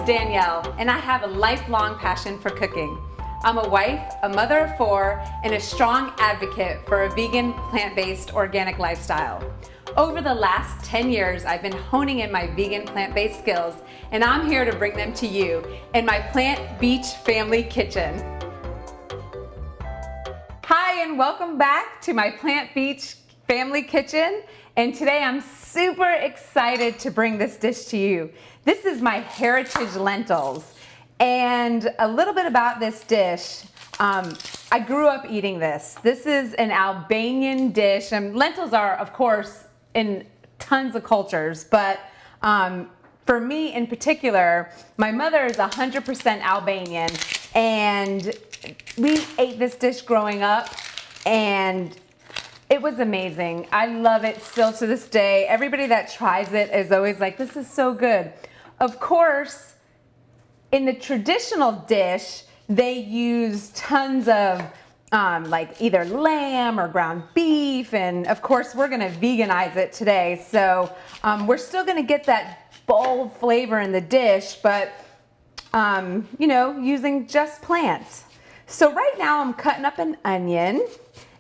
Danielle, and I have a lifelong passion for cooking. I'm a wife, a mother of 4, and a strong advocate for a vegan, plant-based, organic lifestyle. Over the last 10 years, I've been honing in my vegan, plant-based skills, and I'm here to bring them to you in my Plant Beach Family Kitchen. Hi, and welcome back to my Plant Beach Family Kitchen. And today I'm super excited to bring this dish to you. This is my Heritage Lentils. And a little bit about this dish. I grew up eating this. This is an Albanian dish. And lentils are, of course, in tons of cultures. But for me in particular, my mother is 100% Albanian. And we ate this dish growing up. And it was amazing. I love it still to this day. Everybody that tries it is always like, this is so good. Of course, in the traditional dish, they use tons of like either lamb or ground beef. And of course, we're gonna veganize it today. So we're still gonna get that bold flavor in the dish, but you know, using just plants. So right now I'm cutting up an onion.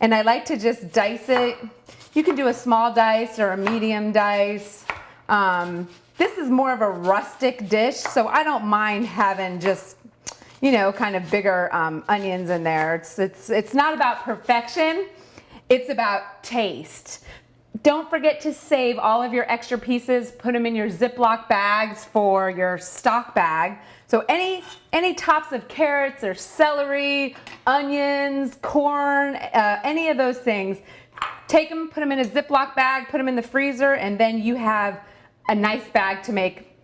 And I like to just dice it. You can do a small dice or a medium dice. This is more of a rustic dish, so I don't mind having just, you know, kind of bigger onions in there. It's not about perfection, it's about taste. Don't forget to save all of your extra pieces, put them in your Ziploc bags for your stock bag. So any tops of carrots or celery, onions, corn, any of those things, take them, put them in a Ziploc bag, put them in the freezer, and then you have a nice bag to make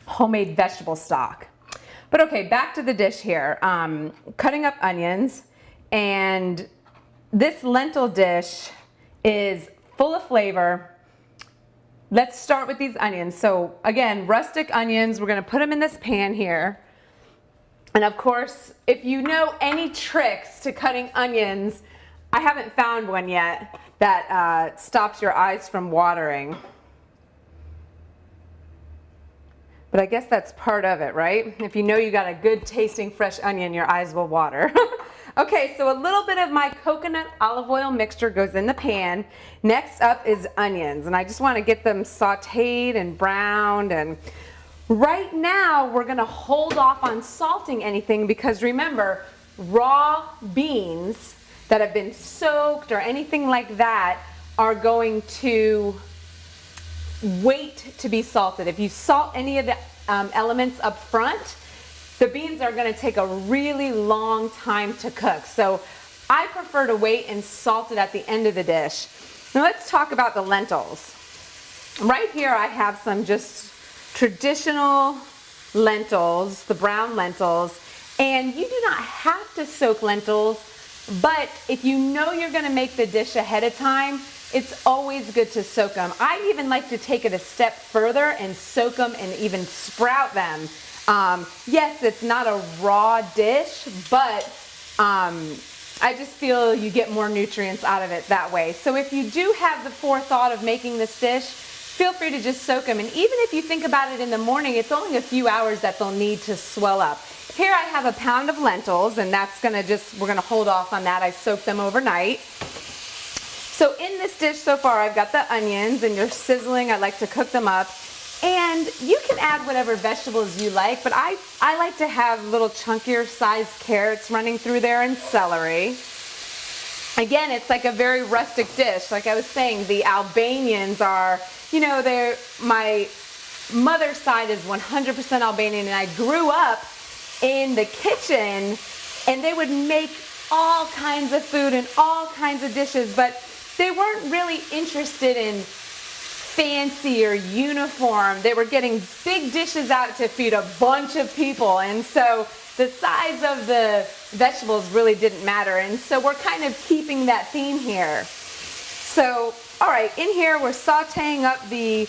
homemade vegetable stock. But okay, back to the dish here. Cutting up onions, and this lentil dish is full of flavor. Let's start with these onions. So again, rustic onions, we're gonna put them in this pan here. And of course, if you know any tricks to cutting onions, I haven't found one yet that stops your eyes from watering. But I guess that's part of it, right? If you know you got a good tasting fresh onion, your eyes will water. Okay, so a little bit of my coconut olive oil mixture goes in the pan. Next up is onions, and I just want to get them sauteed and browned. And right now, we're gonna hold off on salting anything because remember, raw beans that have been soaked or anything like that are going to wait to be salted. If you salt any of the elements up front, the beans are going to take a really long time to cook. So I prefer to wait and salt it at the end of the dish. Now let's talk about the lentils. Right here I have some just traditional lentils, the brown lentils, and you do not have to soak lentils, but if you know you're going to make the dish ahead of time, it's always good to soak them. I even like to take it a step further and soak them and even sprout them. Yes, it's not a raw dish, but I just feel you get more nutrients out of it that way. So if you do have the forethought of making this dish, feel free to just soak them. And even if you think about it in the morning, it's only a few hours that they'll need to swell up. Here I have a pound of lentils, and that's gonna we're gonna hold off on that. I soaked them overnight. So in this dish so far, I've got the onions, and they're sizzling. I like to cook them up. And you can add whatever vegetables you like, but I like to have little chunkier sized carrots running through there and celery. Again, it's like a very rustic dish. Like I was saying, the Albanians are, you know, my mother's side is 100% Albanian, and I grew up in the kitchen, and they would make all kinds of food and all kinds of dishes, but they weren't really interested in fancy or uniform. They were getting big dishes out to feed a bunch of people, and so the size of the vegetables really didn't matter, and so we're kind of keeping that theme here. So all right, in here we're sauteing up the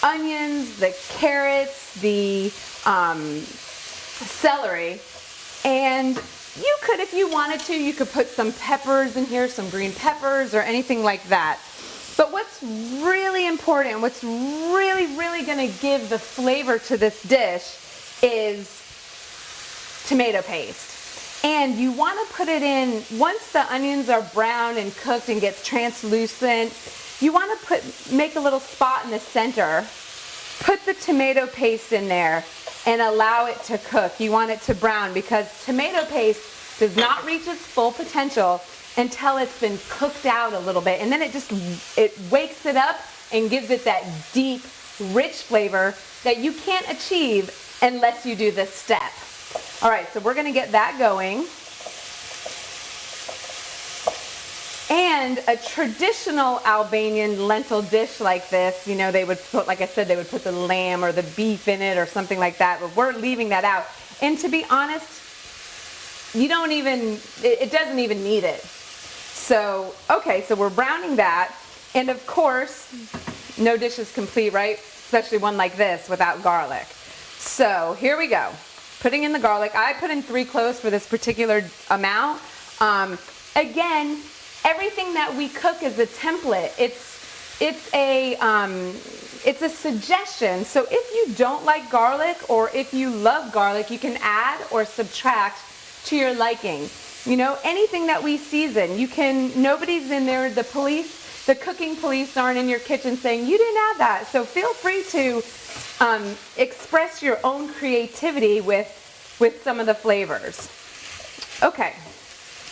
onions, the carrots, the celery, and you could, if you wanted to, you could put some peppers in here, some green peppers or anything like that. But what's really important, what's really going to give the flavor to this dish is tomato paste. And you want to put it in, once the onions are brown and cooked and gets translucent, you want to make a little spot in the center, put the tomato paste in there and allow it to cook. You want it to brown because tomato paste does not reach its full potential until it's been cooked out a little bit. And then it wakes it up and gives it that deep, rich flavor that you can't achieve unless you do this step. All right, so we're gonna get that going. And a traditional Albanian lentil dish like this, you know, they would put, like I said, they would put the lamb or the beef in it or something like that, but we're leaving that out. And to be honest, it doesn't even need it. So, okay, so we're browning that. And of course, no dish is complete, right? Especially one like this without garlic. So here we go. Putting in the garlic. I put in 3 cloves for this particular amount. Again, everything that we cook is a template. It's a suggestion. So if you don't like garlic or if you love garlic, you can add or subtract to your liking. You know, anything that we season, nobody's in there, the cooking police aren't in your kitchen saying, you didn't add that. So feel free to express your own creativity with some of the flavors. Okay,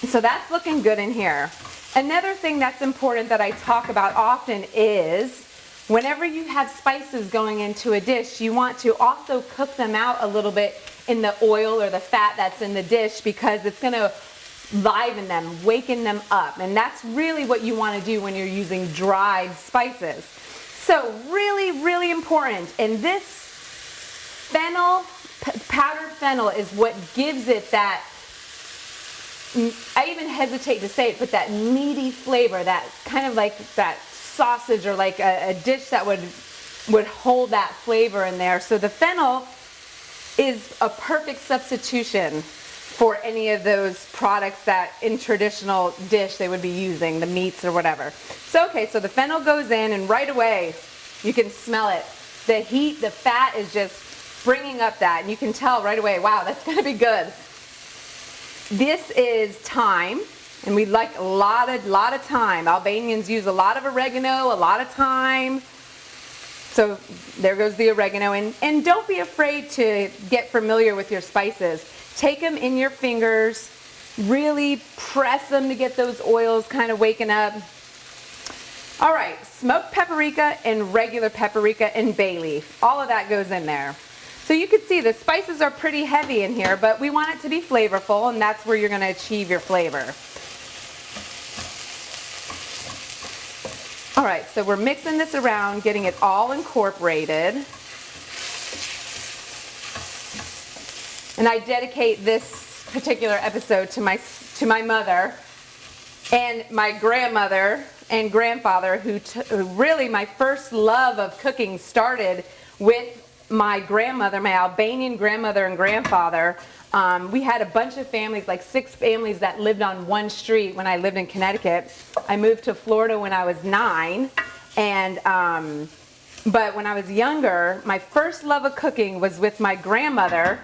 so that's looking good in here. Another thing that's important that I talk about often is whenever you have spices going into a dish, you want to also cook them out a little bit in the oil or the fat that's in the dish because it's going to liven them, waken them up. And that's really what you want to do when you're using dried spices. So really, really important. And this fennel, powdered fennel is what gives it that, I even hesitate to say it, but that meaty flavor, that kind of like that sausage or like a dish that would hold that flavor in there. So the fennel is a perfect substitution for any of those products that in traditional dish they would be using, the meats or whatever. So okay, so the fennel goes in and right away you can smell it. The heat, the fat is just bringing up that, and you can tell right away, wow, that's gonna be good. This is thyme, and we like a lot of thyme. Albanians use a lot of oregano, a lot of thyme. So there goes the oregano, and don't be afraid to get familiar with your spices. Take them in your fingers, really press them to get those oils kind of waking up. All right, smoked paprika and regular paprika and bay leaf. All of that goes in there. So you can see the spices are pretty heavy in here, but we want it to be flavorful, and that's where you're going to achieve your flavor. All right, so we're mixing this around, getting it all incorporated. And I dedicate this particular episode to my mother and my grandmother and grandfather, who really my first love of cooking started with my grandmother, my Albanian grandmother and grandfather. We had a bunch of families, like 6 families that lived on one street when I lived in Connecticut. I moved to Florida when I was 9, and but when I was younger, my first love of cooking was with my grandmother.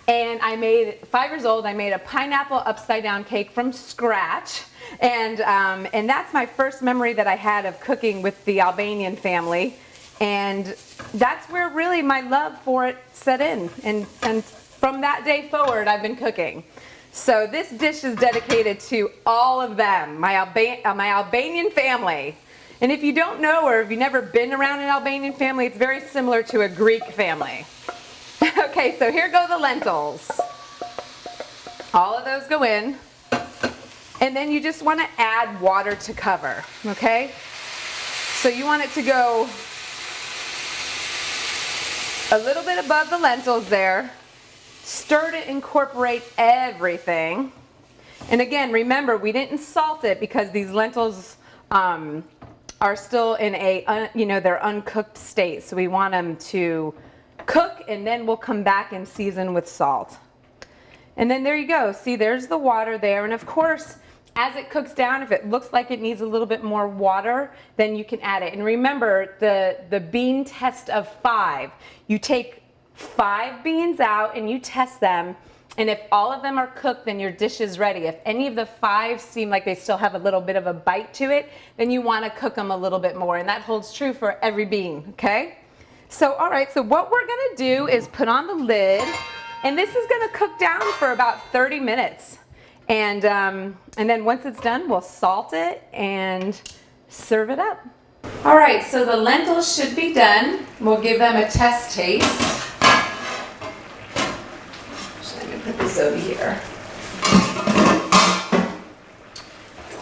And I made, 5 years old, I made a pineapple upside down cake from scratch. And that's my first memory that I had of cooking with the Albanian family. And that's where really my love for it set in. And from that day forward, I've been cooking. So this dish is dedicated to all of them, my Albanian family. And if you don't know, or if you've never been around an Albanian family, it's very similar to a Greek family. Okay, so here go the lentils. All of those go in. And then you just want to add water to cover, okay? So you want it to go a little bit above the lentils there. Stir to incorporate everything. And again, remember, we didn't salt it because these lentils are still in a, they're uncooked state. So we want them to cook, and then we'll come back and season with salt. And then there you go. See, there's the water there. And of course, as it cooks down, if it looks like it needs a little bit more water, then you can add it. And remember the bean test of 5. You take 5 beans out and you test them. And if all of them are cooked, then your dish is ready. If any of the 5 seem like they still have a little bit of a bite to it, then you want to cook them a little bit more. And that holds true for every bean, okay? So, all right, so what we're gonna do is put on the lid, and this is gonna cook down for about 30 minutes. And then once it's done, we'll salt it and serve it up. All right, so the lentils should be done. We'll give them a test taste. Put this over here.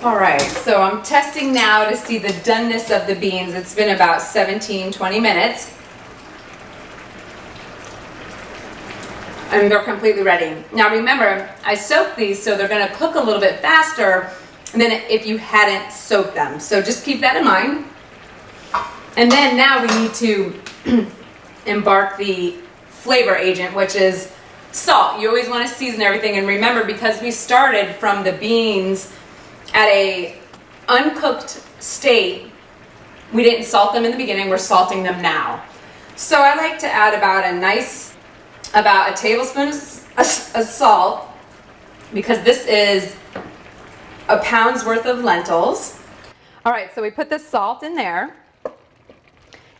All right, so I'm testing now to see the doneness of the beans. It's been about 17-20 minutes. And they're completely ready. Now remember, I soaked these so they're gonna cook a little bit faster than if you hadn't soaked them. So just keep that in mind. And then now we need to embark the flavor agent, which is salt. You always want to season everything, and remember, because we started from the beans at a uncooked state, we didn't salt them in the beginning, we're salting them now. So I like to add about a tablespoon of salt, because this is a pound's worth of lentils. All right, so we put the salt in there,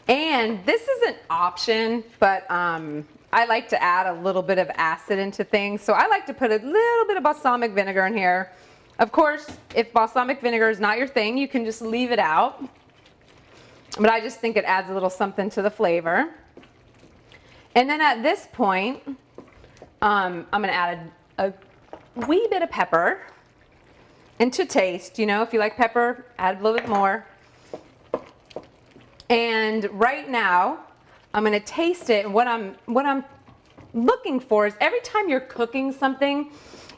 and this is an option, but I like to add a little bit of acid into things. So I like to put a little bit of balsamic vinegar in here. Of course, if balsamic vinegar is not your thing, you can just leave it out. But I just think it adds a little something to the flavor. And then at this point, I'm gonna add a wee bit of pepper. And to taste, you know, if you like pepper, add a little bit more. And right now, I'm gonna taste it, and what I'm looking for is every time you're cooking something,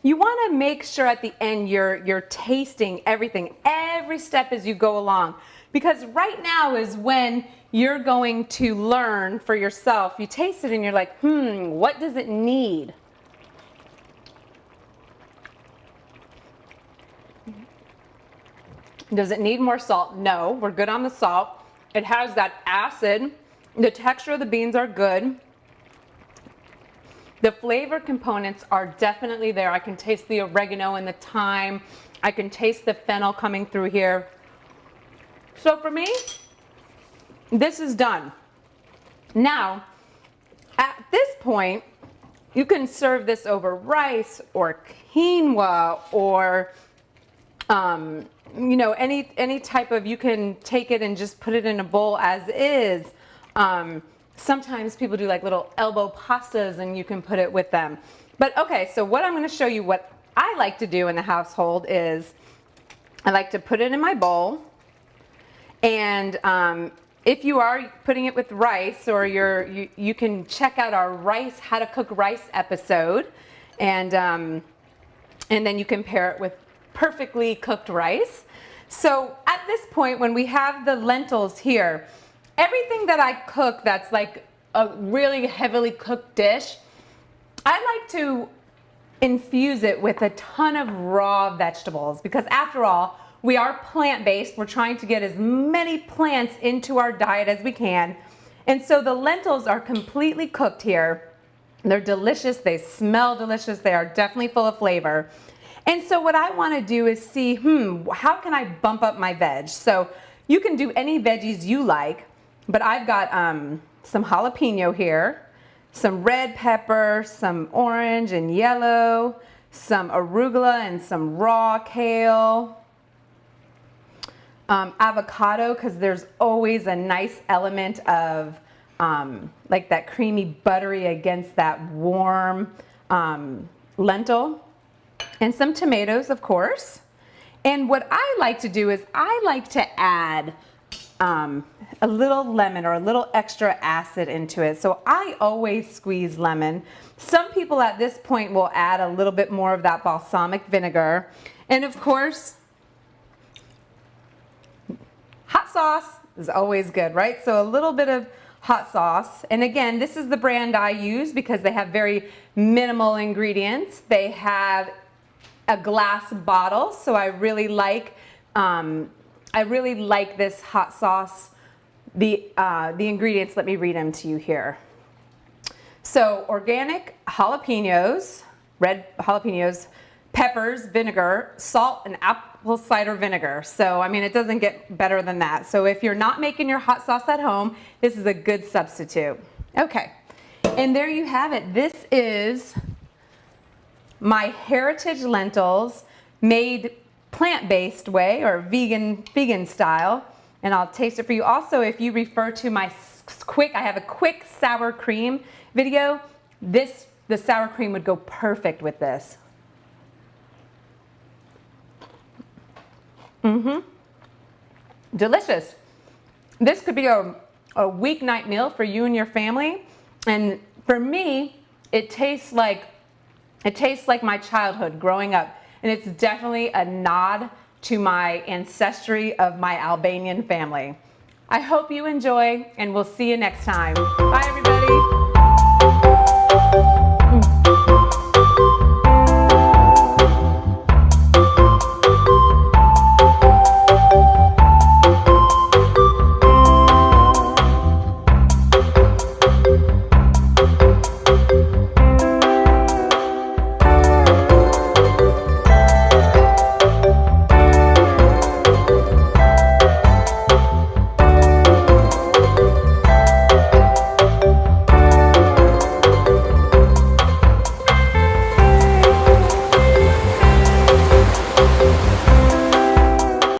you wanna make sure at the end you're tasting everything, every step as you go along. Because right now is when you're going to learn for yourself. You taste it and you're like, what does it need? Does it need more salt? No, we're good on the salt. It has that acid. The texture of the beans are good. The flavor components are definitely there. I can taste the oregano and the thyme. I can taste the fennel coming through here. So for me, this is done. Now, at this point, you can serve this over rice or quinoa or you know, any type of, you can take it and just put it in a bowl as is. Sometimes people do like little elbow pastas and you can put it with them. But okay, so what I'm going to show you, what I like to do in the household is I like to put it in my bowl, and if you are putting it with rice, or you can check out our rice, how to cook rice episode, and then you can pair it with perfectly cooked rice. So at this point, when we have the lentils here, everything that I cook that's like a really heavily cooked dish, I like to infuse it with a ton of raw vegetables, because after all, we are plant-based. We're trying to get as many plants into our diet as we can. And so the lentils are completely cooked here. They're delicious, they smell delicious, they are definitely full of flavor. And so what I want to do is see, how can I bump up my veg? So you can do any veggies you like, but I've got some jalapeno here, some red pepper, some orange and yellow, some arugula and some raw kale, avocado, because there's always a nice element of like that creamy buttery against that warm lentil. And some tomatoes, of course. And what I like to do is I like to add a little lemon or a little extra acid into it. So I always squeeze lemon. Some people at this point will add a little bit more of that balsamic vinegar. And of course, hot sauce is always good, right? So a little bit of hot sauce. And again, this is the brand I use because they have very minimal ingredients. They have a glass bottle, so I really like this hot sauce. The ingredients, let me read them to you here. So organic jalapenos, red jalapenos, peppers, vinegar, salt, and apple cider vinegar. So, I mean, it doesn't get better than that. So if you're not making your hot sauce at home, this is a good substitute. Okay, and there you have it. This is my Heritage Lentils made plant-based way, or vegan style. And I'll taste it for you. Also, if you refer to my I have a quick sour cream video. The sour cream would go perfect with this. Delicious. This could be a weeknight meal for you and your family. And for me, it tastes like my childhood growing up. And it's definitely a nod to my ancestry of my Albanian family. I hope you enjoy, and we'll see you next time. Bye, everybody.